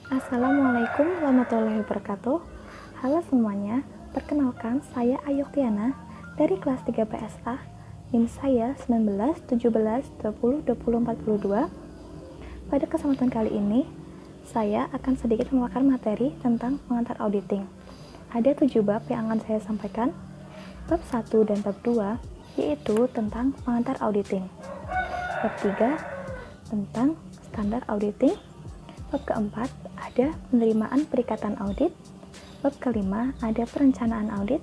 Assalamualaikum warahmatullahi wabarakatuh. Halo semuanya, perkenalkan saya Ayoktiana dari kelas 3 PSA. NIM saya 19 17 20 20 42. Pada kesempatan kali ini, saya akan sedikit memaparkan materi tentang pengantar auditing. Ada 7 bab yang akan saya sampaikan. Bab 1 dan bab 2 yaitu tentang pengantar auditing. Bab 3 tentang standar auditing. Bab keempat ada penerimaan perikatan audit. Bab kelima ada perencanaan audit.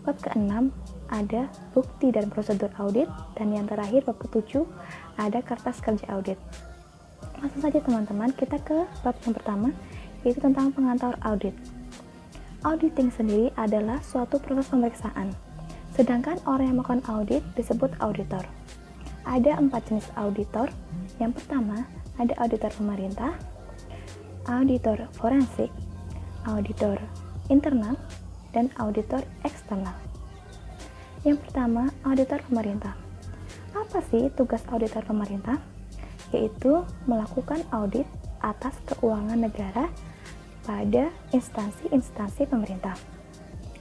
Bab keenam ada bukti dan prosedur audit. Dan yang terakhir bab ketujuh ada kertas kerja audit. Langsung saja teman-teman, kita ke bab yang pertama, yaitu tentang pengantar audit. Auditing sendiri adalah suatu proses pemeriksaan, sedangkan orang yang melakukan audit disebut auditor. Ada 4 jenis auditor. Yang pertama ada auditor pemerintah, auditor forensik, auditor internal, dan auditor eksternal. Yang pertama, auditor pemerintah. Apa sih tugas auditor pemerintah? Yaitu melakukan audit atas keuangan negara pada instansi-instansi pemerintah.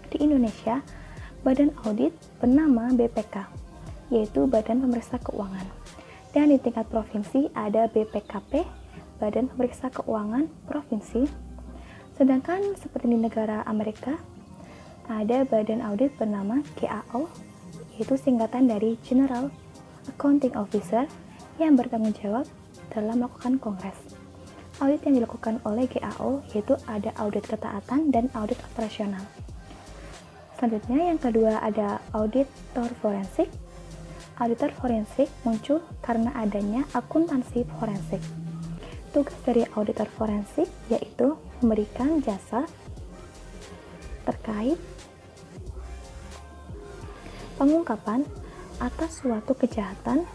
Di Indonesia, badan audit bernama BPK, yaitu Badan Pemeriksa Keuangan. Dan di tingkat provinsi ada BPKP, Badan Pemeriksa Keuangan Provinsi. Sedangkan seperti di negara Amerika, ada badan audit bernama GAO, yaitu singkatan dari General Accounting Officer, yang bertanggung jawab dalam melakukan kongres. Audit yang dilakukan oleh GAO yaitu ada audit ketaatan dan audit operasional. Selanjutnya yang kedua ada auditor forensik. Auditor forensik muncul karena adanya akuntansi forensik. Tugas dari auditor forensik yaitu memberikan jasa terkait pengungkapan atas suatu kejahatan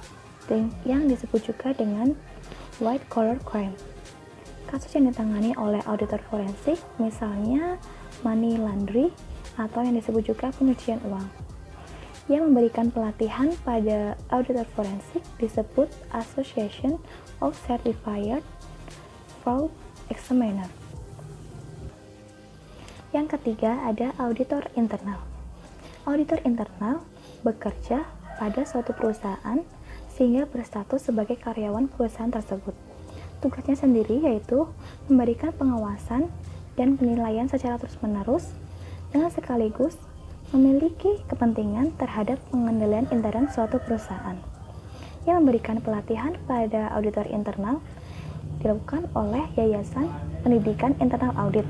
yang disebut juga dengan white collar crime. Kasus yang ditangani oleh auditor forensik misalnya money laundry atau yang disebut juga pencucian uang. Yang memberikan pelatihan pada auditor forensik disebut Association of Certified Fraud Examiner. Yang ketiga ada auditor internal. Auditor internal bekerja pada suatu perusahaan sehingga berstatus sebagai karyawan perusahaan tersebut. Tugasnya sendiri yaitu memberikan pengawasan dan penilaian secara terus-menerus dengan sekaligus memiliki kepentingan terhadap pengendalian intern suatu perusahaan. Yang memberikan pelatihan pada auditor internal dilakukan oleh Yayasan Pendidikan Internal Audit.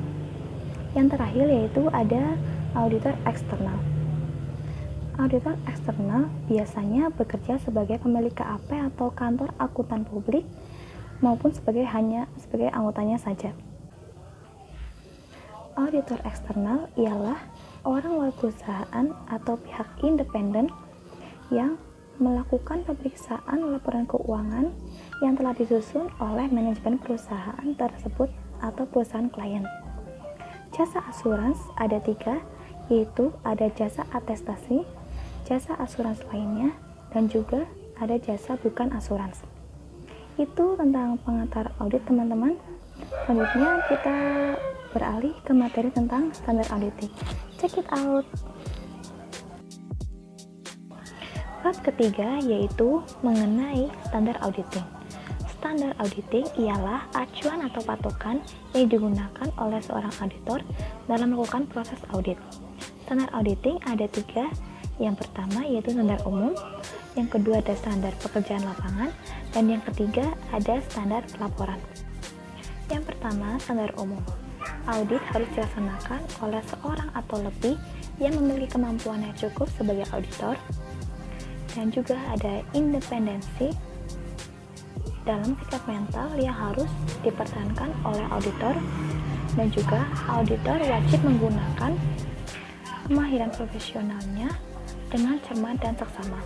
Yang terakhir yaitu ada auditor eksternal. Auditor eksternal biasanya bekerja sebagai pemilik KAP atau kantor akuntan publik maupun sebagai anggotanya saja. Auditor eksternal ialah orang luar perusahaan atau pihak independen yang melakukan pemeriksaan laporan keuangan yang telah disusun oleh manajemen perusahaan tersebut atau perusahaan klien. Jasa asurans ada 3, yaitu ada jasa atestasi, jasa asurans lainnya, dan juga ada jasa bukan asurans. Itu tentang pengantar audit teman-teman. Selanjutnya kita beralih ke materi tentang standar auditing. Check it out. Bab ketiga yaitu mengenai standar auditing. Standar auditing ialah acuan atau patokan yang digunakan oleh seorang auditor dalam melakukan proses audit. Standar auditing ada 3. Yang pertama yaitu standar umum, yang kedua ada standar pekerjaan lapangan, dan yang ketiga ada standar pelaporan. Yang pertama, standar umum. Audit harus dilaksanakan oleh seorang atau lebih yang memiliki kemampuan yang cukup sebagai auditor, dan juga ada independensi dalam sikap mental yang harus dipertahankan oleh auditor, dan juga auditor wajib menggunakan kemahiran profesionalnya dengan cermat dan seksama.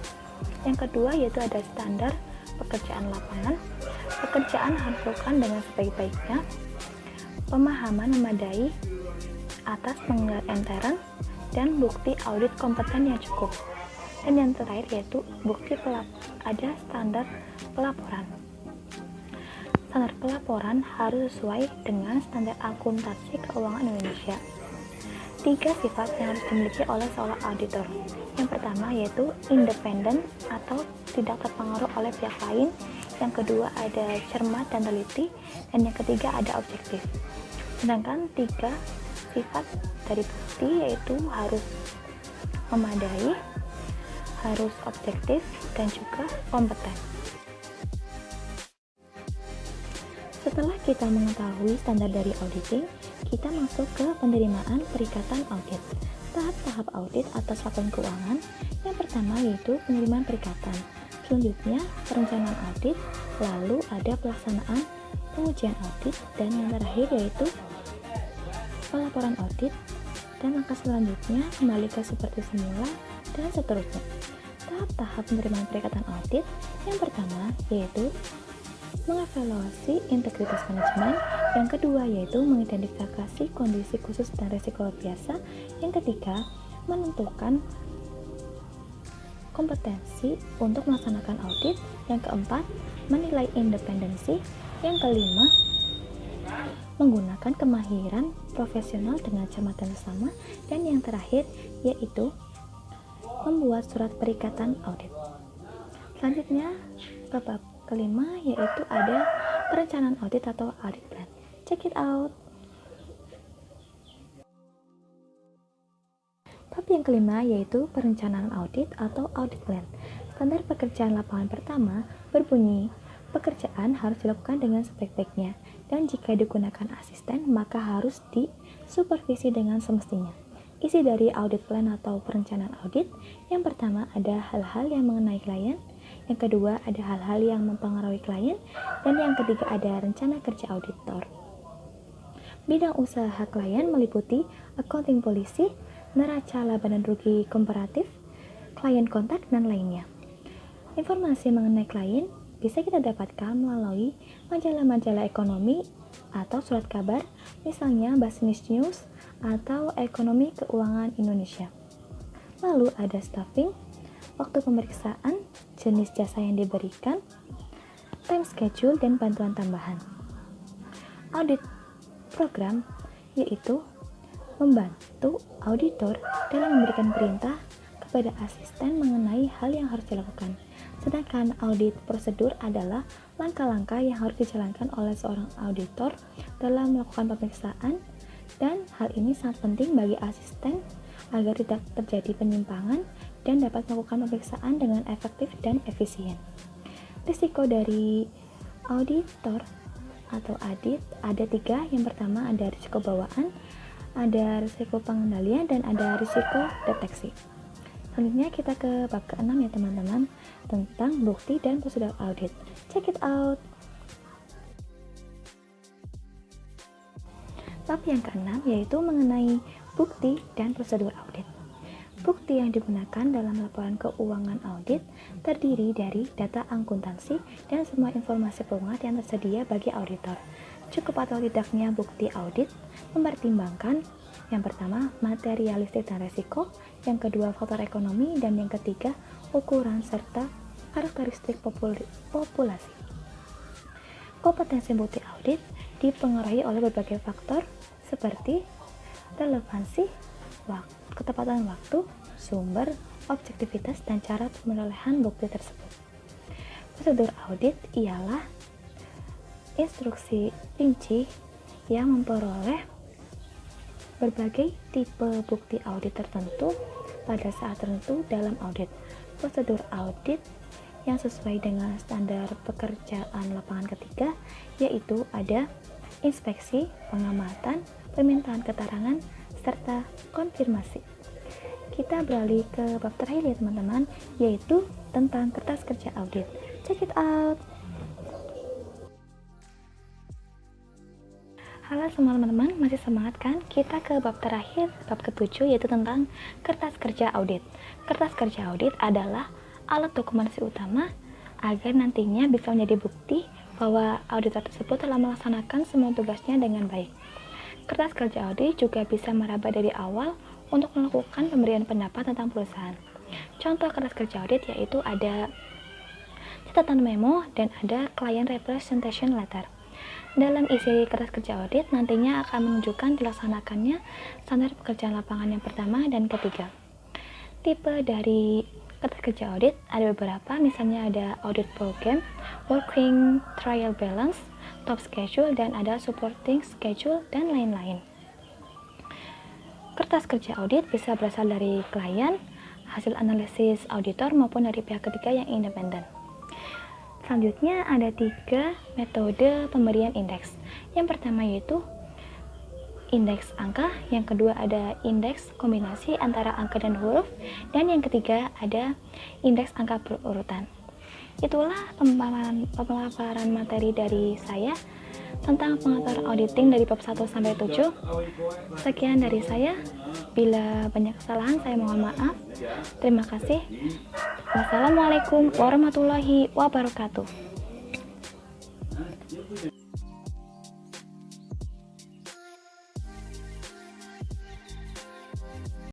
Yang kedua yaitu ada standar pekerjaan lapangan. Pekerjaan harus dilakukan dengan sebaik-baiknya, pemahaman memadai atas penggunaan intern, dan bukti audit kompeten yang cukup. Dan yang terakhir yaitu ada standar pelaporan. Standar pelaporan harus sesuai dengan standar akuntansi keuangan Indonesia. 3 sifat yang harus dimiliki oleh seorang auditor. Yang pertama yaitu independen atau tidak terpengaruh oleh pihak lain. Yang kedua ada cermat dan teliti. Dan yang ketiga ada objektif. Sedangkan 3 sifat dari bukti yaitu harus memadai, harus objektif, dan juga kompeten. Setelah kita mengetahui standar dari auditing, kita masuk ke penerimaan perikatan audit. Tahap-tahap audit atas laporan keuangan. Yang pertama yaitu penerimaan perikatan. Selanjutnya perencanaan audit, lalu ada pelaksanaan pengujian audit, dan yang terakhir yaitu pelaporan audit. Dan langkah selanjutnya kembali ke seperti semula dan seterusnya. Tahap-tahap penerimaan perikatan audit. Yang pertama yaitu mengevaluasi integritas manajemen, yang kedua yaitu mengidentifikasi kondisi khusus dan risiko luar biasa, yang ketiga menentukan kompetensi untuk melaksanakan audit, yang keempat menilai independensi, yang kelima menggunakan kemahiran profesional dengan cermat dan sama, dan yang terakhir yaitu membuat surat perikatan audit. Selanjutnya ke bab kelima yaitu ada perencanaan audit atau audit plan. Check it out. Bab yang kelima yaitu perencanaan audit atau audit plan. Standar pekerjaan lapangan pertama berbunyi, pekerjaan harus dilakukan dengan sebaik-baiknya, dan jika digunakan asisten maka harus disupervisi dengan semestinya. Isi dari audit plan atau perencanaan audit, yang pertama ada hal-hal yang mengenai klien, yang kedua ada hal-hal yang mempengaruhi klien, dan yang ketiga ada rencana kerja auditor. Bidang usaha klien meliputi accounting polisi, neraca laba dan rugi komparatif, klien kontak, dan lainnya. Informasi mengenai klien bisa kita dapatkan melalui majalah-majalah ekonomi atau surat kabar, misalnya Business News atau Ekonomi Keuangan Indonesia. Lalu ada staffing, waktu pemeriksaan, jenis jasa yang diberikan, time schedule, dan bantuan tambahan. Audit program yaitu membantu auditor dalam memberikan perintah kepada asisten mengenai hal yang harus dilakukan. Sedangkan audit prosedur adalah langkah-langkah yang harus dijalankan oleh seorang auditor dalam melakukan pemeriksaan, dan hal ini sangat penting bagi asisten agar tidak terjadi penyimpangan dan dapat melakukan pemeriksaan dengan efektif dan efisien. Risiko dari auditor atau audit ada 3. Yang pertama ada risiko bawaan, ada risiko pengendalian, dan ada risiko deteksi. Selanjutnya kita ke bab ke-6 ya teman-teman, tentang bukti dan prosedur audit. Check it out. Bab yang ke-6 yaitu mengenai bukti dan prosedur audit. Bukti yang digunakan dalam laporan keuangan audit terdiri dari data akuntansi dan semua informasi keuangan yang tersedia bagi auditor. Cukup atau tidaknya bukti audit mempertimbangkan yang pertama materialistik dan resiko, yang kedua faktor ekonomi, dan yang ketiga ukuran serta karakteristik populasi. Kompetensi bukti audit dipengaruhi oleh berbagai faktor seperti relevansi, ketepatan waktu, sumber, objektivitas, dan cara pemerolehan bukti tersebut. Prosedur audit ialah instruksi rinci yang memperoleh berbagai tipe bukti audit tertentu pada saat tertentu dalam audit. Prosedur audit yang sesuai dengan standar pekerjaan lapangan ketiga yaitu ada inspeksi, pengamatan, permintaan keterangan, serta konfirmasi. Kita beralih ke bab terakhir ya teman-teman, yaitu tentang kertas kerja audit. Check it out. Halo semua teman-teman, masih semangat kan? Kita ke bab terakhir, bab ke-7, yaitu tentang kertas kerja audit. Kertas kerja audit adalah alat dokumentasi utama agar nantinya bisa menjadi bukti bahwa auditor tersebut telah melaksanakan semua tugasnya dengan baik. Kertas kerja audit juga bisa meraba dari awal untuk melakukan pemberian pendapat tentang perusahaan. Contoh kertas kerja audit yaitu ada catatan memo dan ada client representation letter. Dalam isi kertas kerja audit nantinya akan menunjukkan dilaksanakannya standar pekerjaan lapangan yang pertama dan ketiga. Tipe dari kertas kerja audit ada beberapa, misalnya ada audit program, working trial balance, top schedule, dan ada supporting schedule, dan lain-lain. Kertas kerja audit bisa berasal dari klien, hasil analisis auditor, maupun dari pihak ketiga yang independen. Selanjutnya ada 3 metode pemberian indeks. Yang pertama yaitu indeks angka, yang kedua ada indeks kombinasi antara angka dan huruf, dan yang ketiga ada indeks angka berurutan. Itulah pemaparan materi dari saya tentang pengantar auditing dari bab 1 sampai 7. Sekian dari saya. Bila banyak kesalahan saya mohon maaf. Terima kasih. Wassalamualaikum warahmatullahi wabarakatuh.